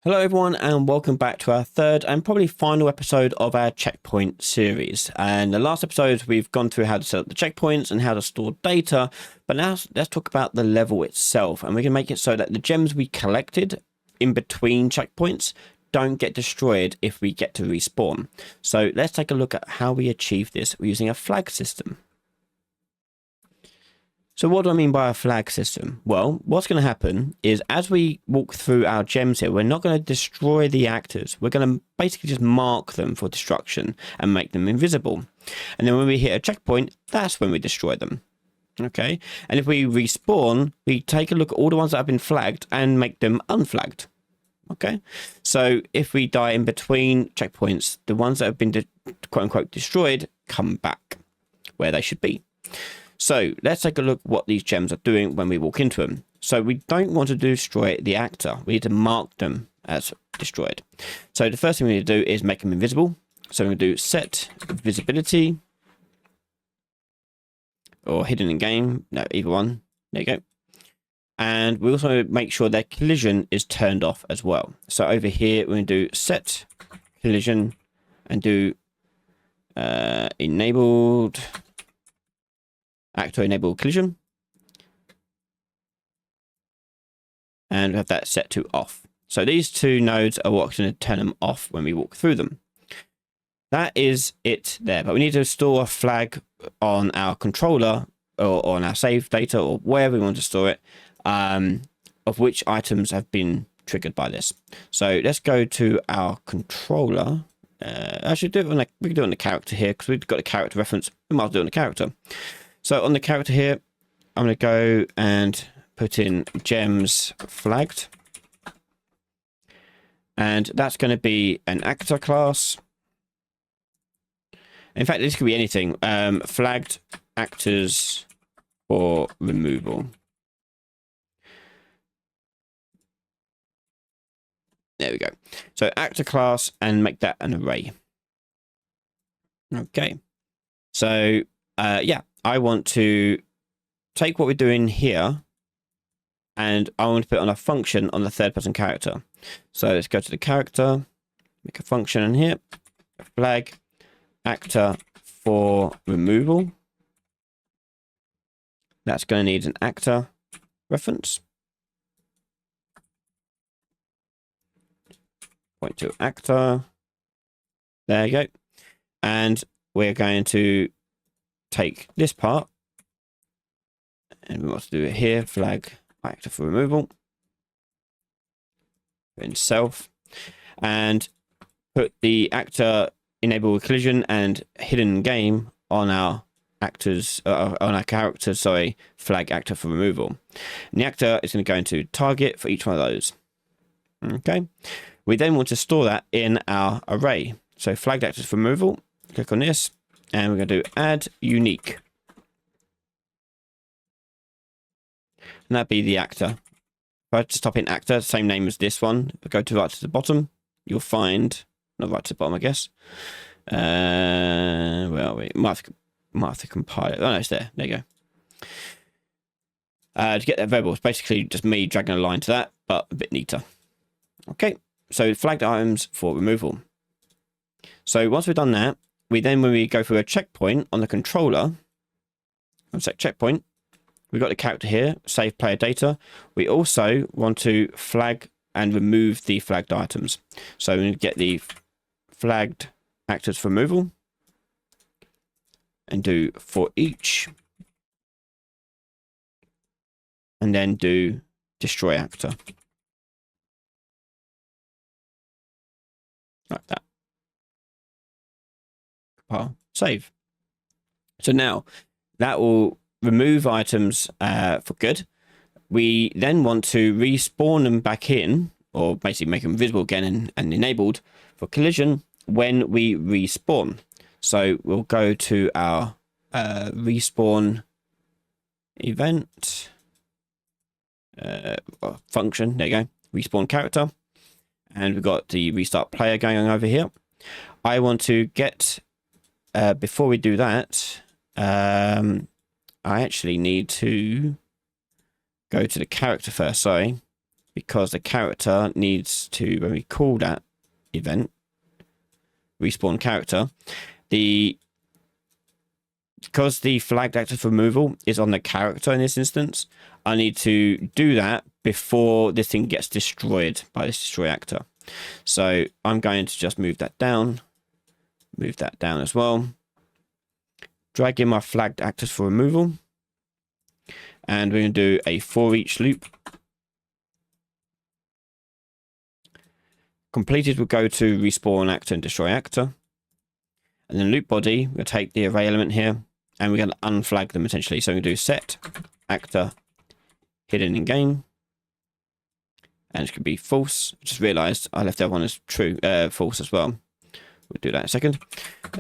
Hello everyone and welcome back to our third and probably final episode of our checkpoint series. And the last episode we've gone through how to set up the checkpoints and how to store data, but now let's talk about the level itself, and we can make it so that the gems we collected in between checkpoints don't get destroyed if we get to respawn. So let's take a look at how we achieve this using a flag system. So what do I mean by a flag system? Well, what's going to happen is as we walk through our gems here, we're not going to destroy the actors. We're going to basically just mark them for destruction and make them invisible. And then when we hit a checkpoint, that's when we destroy them. Okay. And if we respawn, we take a look at all the ones that have been flagged and make them unflagged. Okay. So if we die in between checkpoints, the ones that have been quote unquote destroyed come back where they should be. So let's take a look what these gems are doing when we walk into them. So we don't want to destroy the actor. We need to mark them as destroyed. So the first thing we need to do is make them invisible. So we're going to do set visibility or hidden in game. No, either one. There you go. And we also make sure their collision is turned off as well. So over here, we're going to do set collision and do enabled actor enable collision, and we have that set to off. So these two nodes are what's going to turn them off when we walk through them. That is it there, but we need to store a flag on our controller or on our save data or wherever we want to store it, of which items have been triggered by this. So let's go to our controller. Actually, we can do it on the character here because we've got a character reference. We might as well do it on the character. So on the character here, I'm going to go and put in gems flagged. And that's going to be an actor class. In fact, this could be anything. Flagged actors for removal. There we go. So actor class and make that an array. Okay. So, yeah. I want to take what we're doing here and I want to put it on a function on the third person character. So let's go to the character, make a function in here, flag actor for removal. That's going to need an actor reference. Point to actor. There you go. And we're going to take this part and we want to do it here, flag actor for removal, in self, and put the actor enable collision and hidden game on our actors on our character, sorry, flag actor for removal. And the actor is going to go into target for each one of those. Okay, we then want to store that in our array. So flagged actors for removal, click on this. And we're going to do add unique. And that'd be the actor. If I just type in actor, same name as this one, go to right to the bottom, you'll find, not right to the bottom, I guess. Well, we might have to compile it. Oh, no, it's there. There you go. To get that variable, it's basically just me dragging a line to that, but a bit neater. Okay, so flagged items for removal. So once we've done that, when we go through a checkpoint on the controller, set checkpoint, we've got the character here, save player data. We also want to flag and remove the flagged items. So we need to get the flagged actors for removal and do for each. And then do destroy actor. Like that. Save. So now that will remove items for good. We then want to respawn them back in, or basically make them visible again and enabled for collision when we respawn. So we'll go to our respawn event function. There you go. Respawn character. And we've got the restart player going on over here. I want to get before we do that, I actually need to go to the character first, sorry, because the character needs to, when we call that event, respawn character, because the flagged actor for removal is on the character in this instance, I need to do that before this thing gets destroyed by this destroy actor. So I'm going to just move that down as well, drag in my flagged actors for removal, and we're going to do a for each loop. Completed will go to respawn actor and destroy actor. And then loop body, we'll take the array element here and we're going to unflag them essentially. So we're going to do set actor hidden in game. And it's going to be false. I just realized I left that one as true, false as well. We'll do that in a second.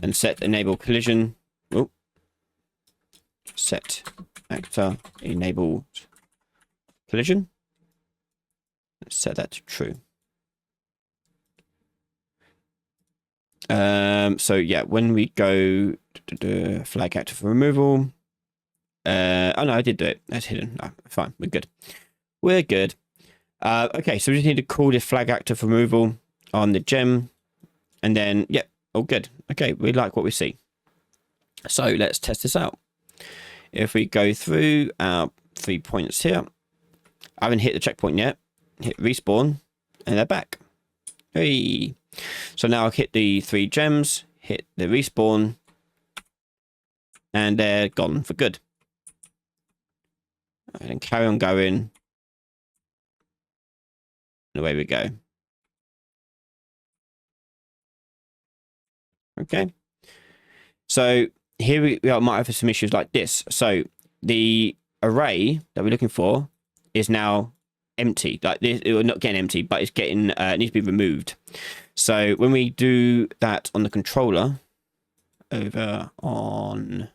And set enable collision. Oh. Set actor enabled collision. Let's set that to true. So yeah, when we go to flag actor for removal, oh no, I did do it. That's hidden. No, fine, we're good. We're good. Okay, so we just need to call this flag actor for removal on the gem, and then yeah, all good. Okay, we like what we see. So let's test this out. If we go through our 3 points here, I haven't hit the checkpoint yet. Hit respawn, and they're back. Hey. So now I'll hit the 3 gems, hit the respawn, and they're gone for good. And then carry on going. And away we go. Okay. So here we might have some issues like this. So the array that we're looking for is now empty. Like this, it will not getting empty, but it's getting it needs to be removed. So when we do that on the controller, over on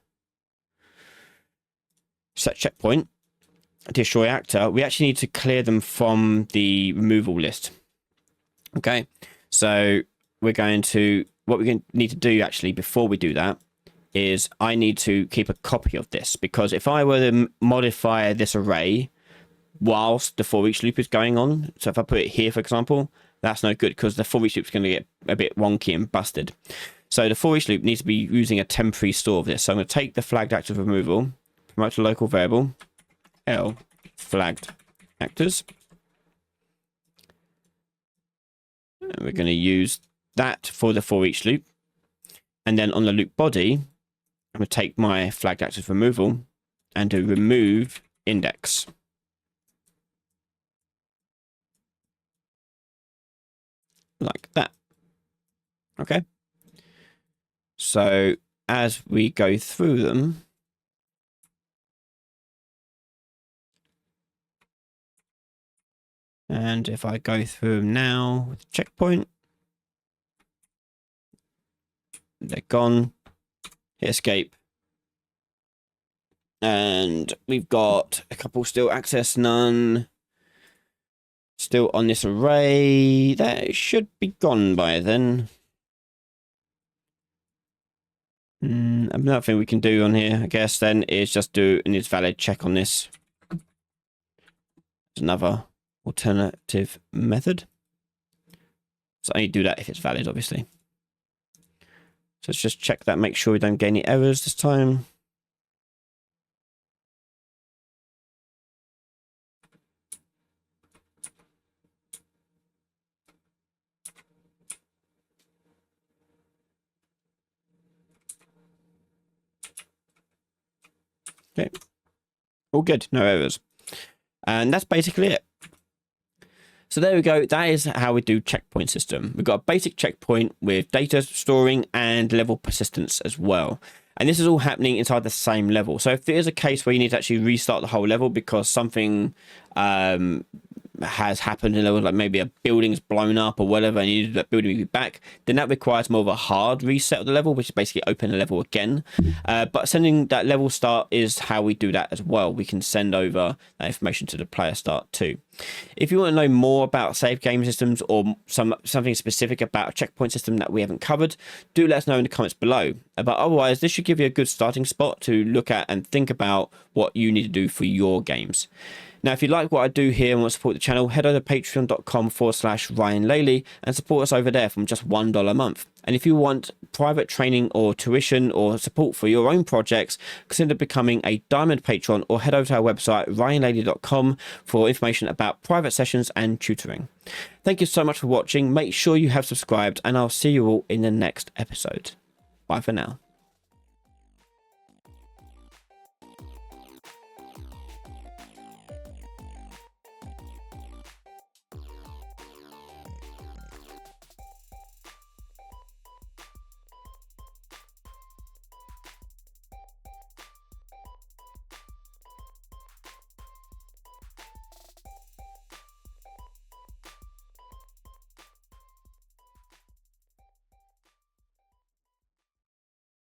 set checkpoint, destroy actor, we actually need to clear them from the removal list. Okay, so we're going to, what we're going to need to do actually before we do that is I need to keep a copy of this, because if I were to modify this array whilst the for each loop is going on, so if I put it here, for example, that's no good because the for each loop is going to get a bit wonky and busted. So the for each loop needs to be using a temporary store of this. So I'm going to take the flagged actor removal, promote to local variable, L flagged actors. And we're going to use that for the for each loop. And then on the loop body, I'm going to take my flagged actors removal and do remove index. Like that. Okay. So as we go through them, and if I go through them now with the checkpoint, they're gone. Hit escape. And we've got a couple still access none. Still on this array. That should be gone by then. Another thing we can do on here, I guess, then is just do an is valid check on this. There's another alternative method. So I only do that if it's valid, obviously. So let's just check that, make sure we don't get any errors this time. Okay, all good, no errors. And that's basically it. So there we go. That is how we do checkpoint system. We've got a basic checkpoint with data storing and level persistence as well. And this is all happening inside the same level. So if there is a case where you need to actually restart the whole level because something has happened in level, like maybe a building's blown up or whatever, and you need that building to be back, then that requires more of a hard reset of the level, which is basically open the level again. But sending that level start is how we do that as well. We can send over that information to the player start too. If you want to know more about save game systems or something specific about a checkpoint system that we haven't covered, do let us know in the comments below. But otherwise, this should give you a good starting spot to look at and think about what you need to do for your games. Now, if you like what I do here and want to support the channel, head over to patreon.com/Ryan Laley and support us over there from just $1 a month. And if you want private training or tuition or support for your own projects, consider becoming a Diamond Patron or head over to our website, ryanlaley.com, for information about private sessions and tutoring. Thank you so much for watching. Make sure you have subscribed, and I'll see you all in the next episode. Bye for now.